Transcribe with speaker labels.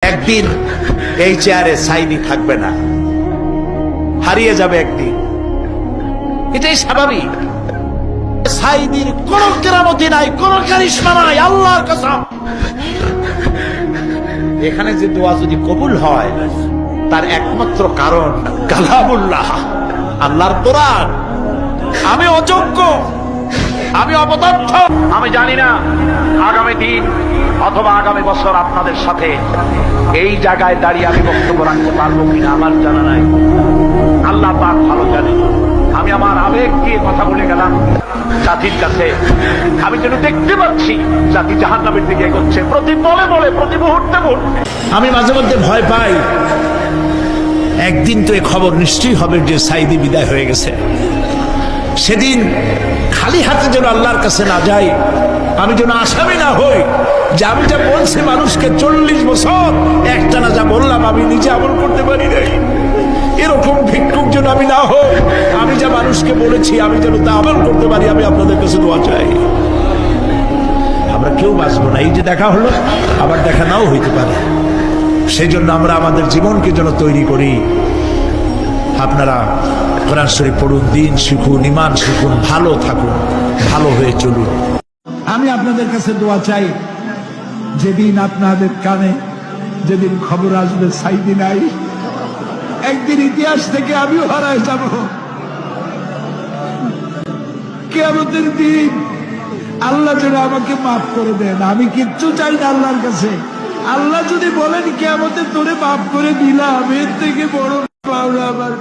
Speaker 1: একদিন এই চেয়ারে সাইদি থাকবে না, হারিয়ে যাবে একদিন, এটাই স্বাভাবিক। সাইদির কোন কেরামতি নাই, কোন কারিশমা নাই, আল্লাহর কসম। এখানে যে দোয়া যদি কবুল হয় তার একমাত্র কারণ কালামুল্লাহ, আল্লাহর কোরআন। আমি অযোগ্য, আমি অপদার্থ, আমি জানি না আগামী দিন অথবা আগামী বছর আপনাদের সাথে এই জায়গায় দাঁড়িয়ে আমি বক্তব্য রাখতে পারবো কিনা আমার জানা নাই, আল্লাহ পাক ভালো জানে। আমি আমার আবেগ দিয়ে কথা বলে গেলাম জাতির কাছে। আমি যেন দেখতে পাচ্ছি জাতি জাহান্নামের দিকে এগোচ্ছে, প্রতি বলে বলে, প্রতি মুহূর্তে মুহূর্তে। আমি মাঝে মধ্যে ভয় পাই, একদিন তো এই খবর নিশ্চয়ই হবে যে সাইদি বিদায় হয়ে গেছে। সেদিন খালি হাতে যেন আল্লাহর কাছে না যাই, আমি যেন আসামি না হই যে আমি যা বলছি মানুষকে 40 বছর একটানা যা বললাম আমি নিজে আমল করতে পারি নাই। এরকম ভিক্ষুক যেন আমি না হই, আমি যা মানুষকে বলেছি আমি যেন তা আমল করতে পারি। আমি আপনাদের কাছে দোয়া চাই। আমরা কেউ বাঁচবো না, এই যে দেখা হলো আবার দেখা নাও হইতে পারে। সেই জন্য আমরা আমাদের জীবনকে যেন তৈরি করি। আপনারা কোরআন শরীফ পড়ুন, দিন শিখুন, ঈমান শিখুন, ভালো থাকুন, ভালো হয়ে চলুন।
Speaker 2: আমি আপনাদের কাছে দোয়া চাই, যেদিন আপনাদের কানে যেদিন খবর আসবে সাইদি নাই, একদিন ইতিহাস থেকে আমিও হারায় যাব। কিয়ামতের দিন আল্লাহ যেন আমাকে মাফ করে দেন। আমি কিচ্ছু চাই না আল্লাহর কাছে। আল্লাহ যদি বলেন কিয়ামতে তোরে মাফ করে দিলাম, এর থেকে বড় পাওনা আমার